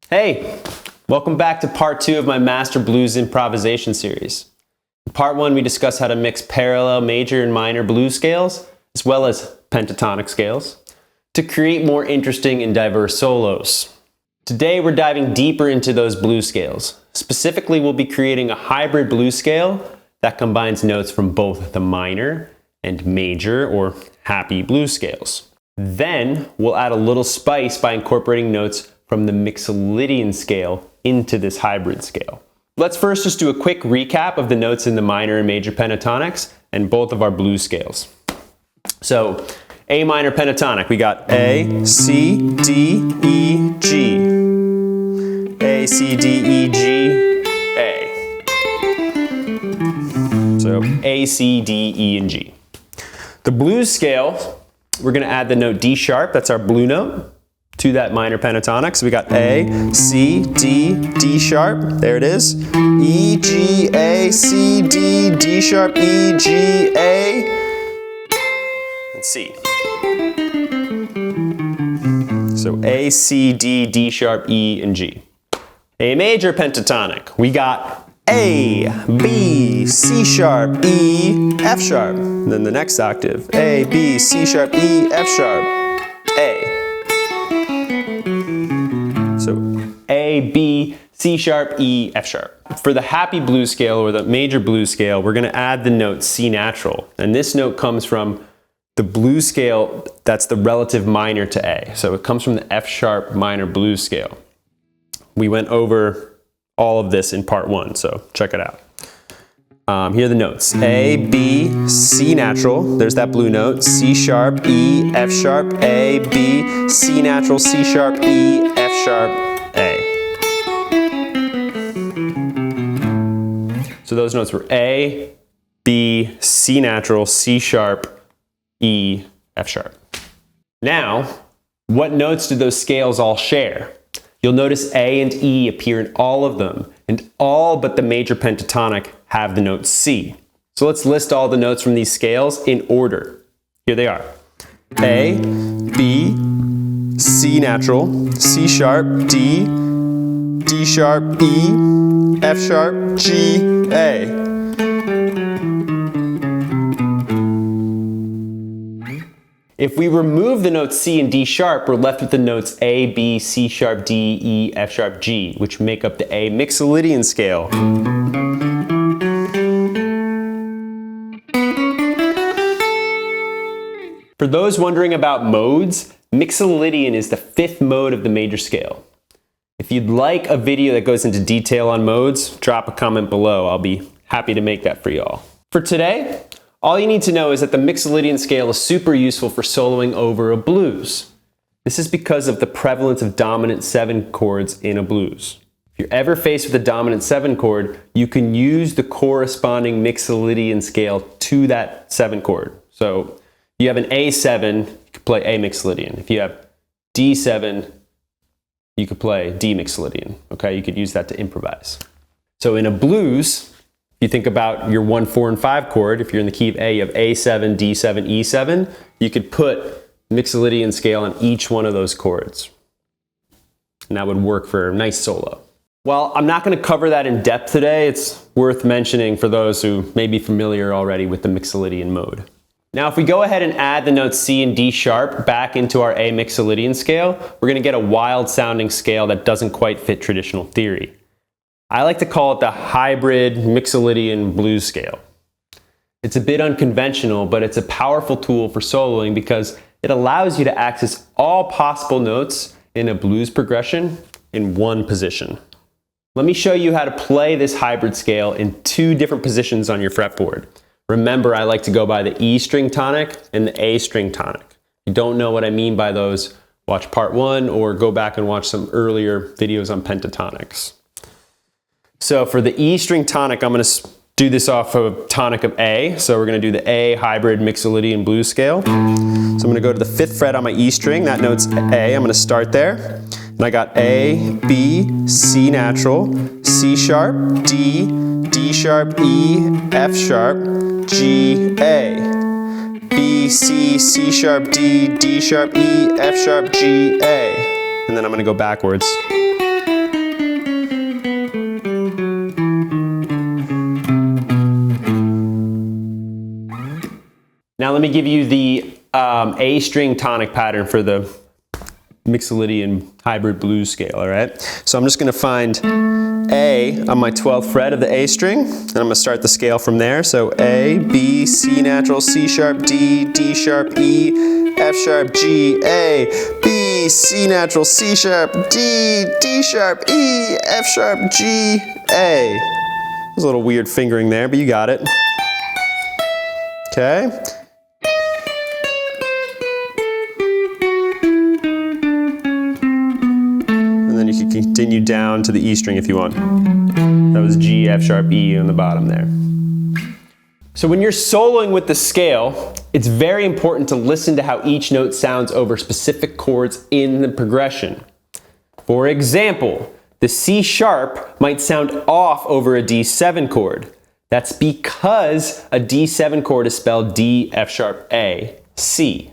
Hey, welcome back to part 2 of my Master Blues Improvisation Series. In part 1, we discussed how to mix parallel major and minor blues scales, as well as pentatonic scales, to create more interesting and diverse solos. Today, we're diving deeper into those blues scales. Specifically, we'll be creating a hybrid blues scale that combines notes from both the minor and major or happy blues scales. Then, we'll add a little spice by incorporating notes from the Mixolydian scale into this hybrid scale. Let's first just do a quick recap of the notes in the minor and major pentatonics and both of our blues scales. So, A minor pentatonic, we got A, C, D, E, G. A, C, D, E, G, A. So, A, C, D, E, and G. The blues scale, we're going to add the note D sharp, that's our blue note, to that minor pentatonic. So we got A, C, D, D sharp, there it is. E, G, A, C, D, D sharp, E, G, A, and C. So A, C, D, D sharp, E, and G. A major pentatonic, we got A, B, C sharp, E, F sharp. And then the next octave, A, B, C sharp, E, F sharp, A. So A, B, C sharp, E, F sharp. For the happy blues scale or the major blues scale, we're going to add the note C natural. And this note comes from the blues scale that's the relative minor to A. So it comes from the F sharp minor blues scale. We went over all of this in part 1, so check it out. Here are the notes. A, B, C natural, there's that blue note, C sharp, E, F sharp, A, B, C natural, C sharp, E, F sharp, A. So those notes were A, B, C natural, C sharp, E, F sharp. Now, what notes do those scales all share? You'll notice A and E appear in all of them, and all but the major pentatonic have the note C. So let's list all the notes from these scales in order. Here they are. A, B, C natural, C sharp, D, D sharp, E, F sharp, G, A. If we remove the notes C and D sharp, we're left with the notes A, B, C sharp, D, E, F sharp, G, which make up the A Mixolydian scale. For those wondering about modes, Mixolydian is the 5th mode of the major scale. If you'd like a video that goes into detail on modes, drop a comment below. I'll be happy to make that for y'all. For today, all you need to know is that the Mixolydian scale is super useful for soloing over a blues. This is because of the prevalence of dominant 7 chords in a blues. If you're ever faced with a dominant 7 chord, you can use the corresponding Mixolydian scale to that 7 chord. So if you have an A7, you could play A Mixolydian. If you have D7, you could play D Mixolydian. Okay, you could use that to improvise. So in a blues, you think about your 1, 4, and 5 chord. If you're in the key of A, you have A7, D7, E7. You could put Mixolydian scale on each one of those chords. And that would work for a nice solo. Well, I'm not going to cover that in depth today. It's worth mentioning for those who may be familiar already with the Mixolydian mode. Now, if we go ahead and add the notes C and D sharp back into our A Mixolydian scale, we're going to get a wild sounding scale that doesn't quite fit traditional theory. I like to call it the Hybrid Mixolydian Blues Scale. It's a bit unconventional, but it's a powerful tool for soloing because it allows you to access all possible notes in a blues progression in one position. Let me show you how to play this hybrid scale in 2 different positions on your fretboard. Remember, I like to go by the E string tonic and the A string tonic. If you don't know what I mean by those, watch part 1 or go back and watch some earlier videos on pentatonics. So for the E string tonic, I'm going to do this off of tonic of A. So we're going to do the A Hybrid Mixolydian Blues Scale. So I'm going to go to the 5th fret on my E string. That note's A. I'm going to start there. And I got A, B, C natural, C sharp, D, D sharp, E, F sharp, G, A. B, C, C sharp, D, D sharp, E, F sharp, G, A. And then I'm going to go backwards. Now let me give you the A string tonic pattern for the Mixolydian Hybrid Blues Scale, all right? So I'm just gonna find A on my 12th fret of the A string, and I'm gonna start the scale from there. So A, B, C natural, C sharp, D, D sharp, E, F sharp, G, A, B, C natural, C sharp, D, D sharp, E, F sharp, G, A. There's a little weird fingering there, but you got it. Okay. And then you can continue down to the E string if you want. That was G, F sharp, E on the bottom there. So when you're soloing with the scale, it's very important to listen to how each note sounds over specific chords in the progression. For example, the C sharp might sound off over a D7 chord. That's because a D7 chord is spelled D, F sharp, A, C.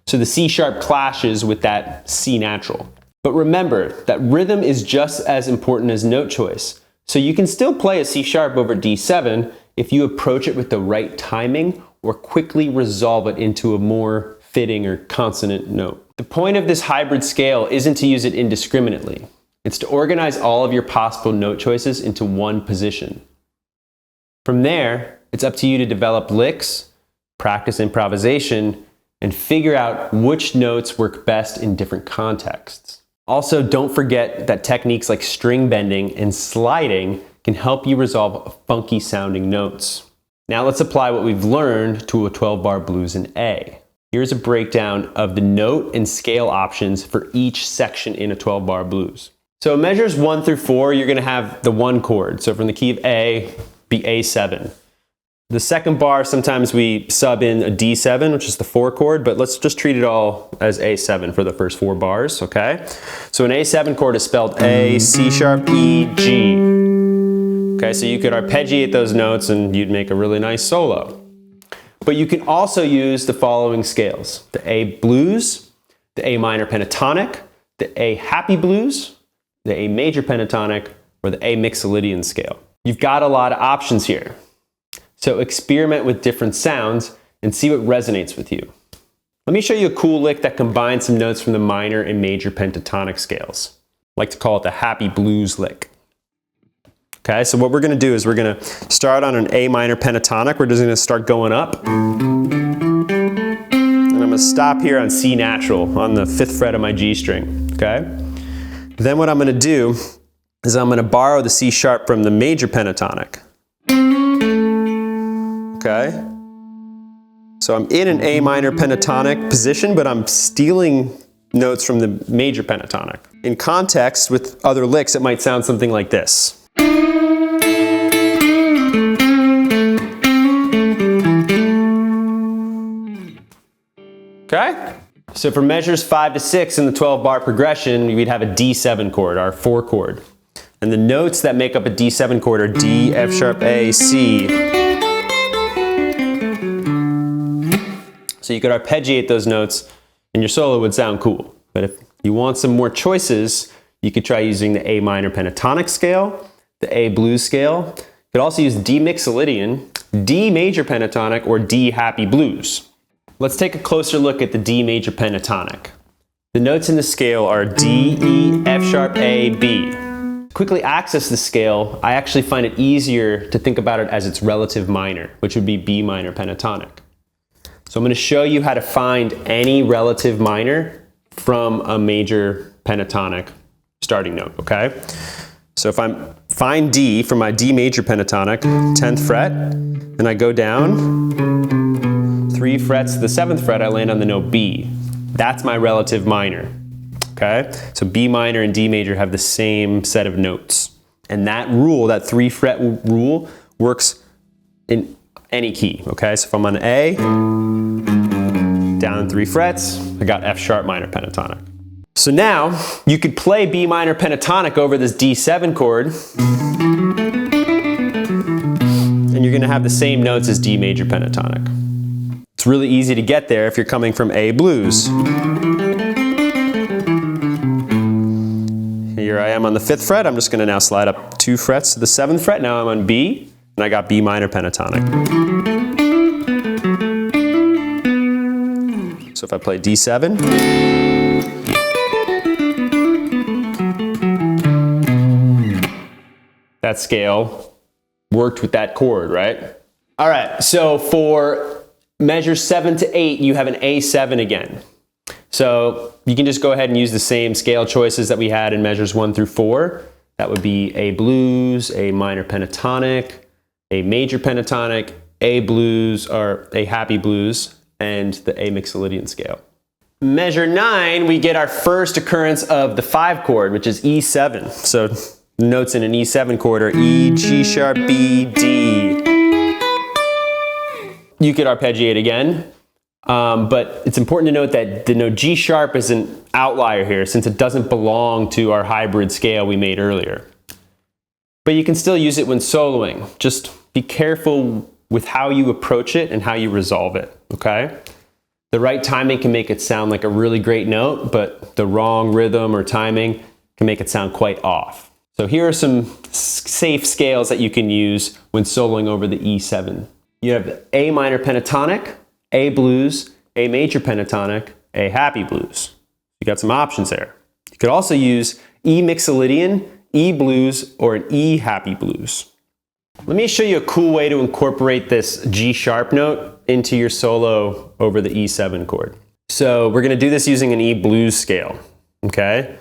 So the C sharp clashes with that C natural. But remember that rhythm is just as important as note choice. So you can still play a C sharp over D7 if you approach it with the right timing or quickly resolve it into a more fitting or consonant note. The point of this hybrid scale isn't to use it indiscriminately. It's to organize all of your possible note choices into one position. From there, it's up to you to develop licks, practice improvisation, and figure out which notes work best in different contexts. Also, don't forget that techniques like string bending and sliding can help you resolve funky sounding notes. Now let's apply what we've learned to a 12-bar blues in A. Here's a breakdown of the note and scale options for each section in a 12-bar blues. So in measures 1 through 4, you're gonna have the 1 chord. So from the key of A, be A7. The second bar, sometimes we sub in a D7, which is the 4 chord, but let's just treat it all as A7 for the first 4 bars, okay? So an A7 chord is spelled A, C sharp, E, G. Okay, so you could arpeggiate those notes and you'd make a really nice solo. But you can also use the following scales: the A blues, the A minor pentatonic, the A happy blues, the A major pentatonic, or the A Mixolydian scale. You've got a lot of options here. So experiment with different sounds and see what resonates with you. Let me show you a cool lick that combines some notes from the minor and major pentatonic scales. I like to call it the happy blues lick. Okay, so what we're gonna do is we're gonna start on an A minor pentatonic. We're just gonna start going up. And I'm gonna stop here on C natural on the 5th fret of my G string, okay? Then what I'm gonna do is I'm gonna borrow the C sharp from the major pentatonic. Okay? So I'm in an A minor pentatonic position, but I'm stealing notes from the major pentatonic. In context with other licks, it might sound something like this. Okay? So for measures 5 to 6 in the 12-bar progression, we'd have a D7 chord, our 4 chord. And the notes that make up a D7 chord are D, F sharp, A, C. So you could arpeggiate those notes and your solo would sound cool. But if you want some more choices, you could try using the A minor pentatonic scale, the A blues scale. You could also use D Mixolydian, D major pentatonic, or D happy blues. Let's take a closer look at the D major pentatonic. The notes in the scale are D, E, F sharp, A, B. To quickly access the scale, I actually find it easier to think about it as its relative minor, which would be B minor pentatonic. So I'm going to show you how to find any relative minor from a major pentatonic starting note, okay? So if I find D from my D major pentatonic, 10th fret, and I go down 3 frets to the 7th fret, I land on the note B. That's my relative minor, okay? So B minor and D major have the same set of notes. And that rule, that 3 fret rule, works in any key, okay? So if I'm on A, down 3 frets, I got F sharp minor pentatonic. So now, you could play B minor pentatonic over this D7 chord, and you're gonna have the same notes as D major pentatonic. It's really easy to get there if you're coming from A blues. Here I am on the 5th fret, I'm just gonna now slide up 2 frets to the 7th fret, now I'm on B, and I got B minor pentatonic. So if I play D7, that scale worked with that chord, right? All right, so for measures 7 to 8, you have an A7 again. So you can just go ahead and use the same scale choices that we had in measures 1 through 4. That would be A blues, A minor pentatonic, A major pentatonic, A blues, or A happy blues, and the A Mixolydian scale. Measure 9, we get our first occurrence of the 5 chord, which is E7. So notes in an E7 chord are E, G sharp, B, D. You could arpeggiate again, but it's important to note that the note G sharp is an outlier here since it doesn't belong to our hybrid scale we made earlier. But you can still use it when soloing. Just be careful with how you approach it and how you resolve it, okay? The right timing can make it sound like a really great note, but the wrong rhythm or timing can make it sound quite off. So here are some safe scales that you can use when soloing over the E7. You have A minor pentatonic, A blues, A major pentatonic, A happy blues. You got some options there. You could also use E Mixolydian, E blues, or an E happy blues. Let me show you a cool way to incorporate this G sharp note into your solo over the E7 chord. So we're going to do this using an E blues scale, okay?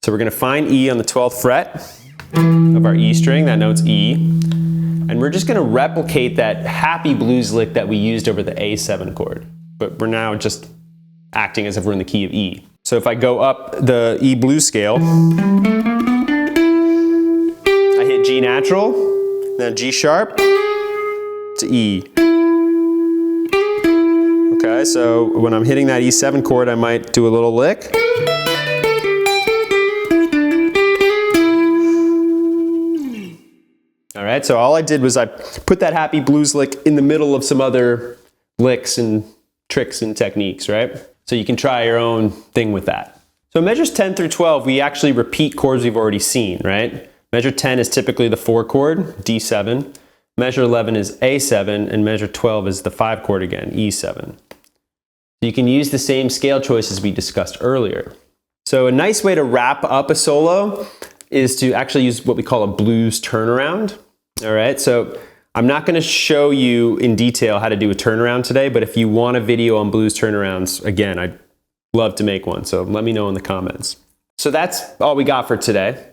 So we're going to find E on the 12th fret of our E string, that note's E, and we're just going to replicate that happy blues lick that we used over the A7 chord, but we're now just acting as if we're in the key of E. So if I go up the E blues scale, I hit G natural, then G sharp to E. Okay, so when I'm hitting that E7 chord, I might do a little lick. All right, so all I did was I put that happy blues lick in the middle of some other licks and tricks and techniques, right? So you can try your own thing with that. So measures 10 through 12, we actually repeat chords we've already seen, right? Measure 10 is typically the 4 chord, D7. Measure 11 is A7, and measure 12 is the 5 chord again, E7. You can use the same scale choices we discussed earlier. So a nice way to wrap up a solo is to actually use what we call a blues turnaround. All right, so I'm not going to show you in detail how to do a turnaround today, but if you want a video on blues turnarounds, again, I'd love to make one, so let me know in the comments. So that's all we got for today.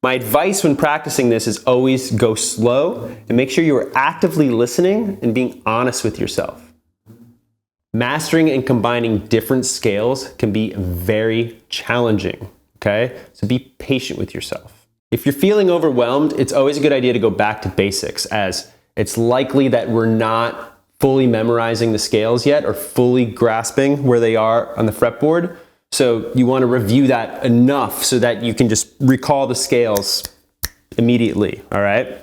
My advice when practicing this is always go slow and make sure you are actively listening and being honest with yourself. Mastering and combining different scales can be very challenging, okay? So be patient with yourself. If you're feeling overwhelmed, it's always a good idea to go back to basics, as it's likely that we're not fully memorizing the scales yet or fully grasping where they are on the fretboard. So you want to review that enough so that you can just recall the scales immediately, all right?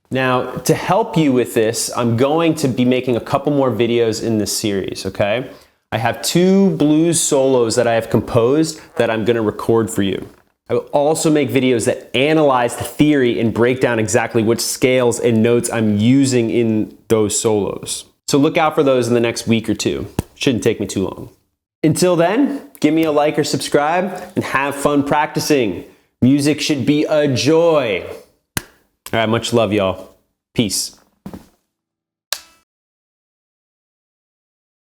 Now, to help you with this, I'm going to be making a couple more videos in this series, okay? I have 2 blues solos that I have composed that I'm going to record for you. I will also make videos that analyze the theory and break down exactly which scales and notes I'm using in those solos. So look out for those in the next week or 2. Shouldn't take me too long. Until then, give me a like or subscribe and have fun practicing. Music should be a joy. All right, much love, y'all. Peace.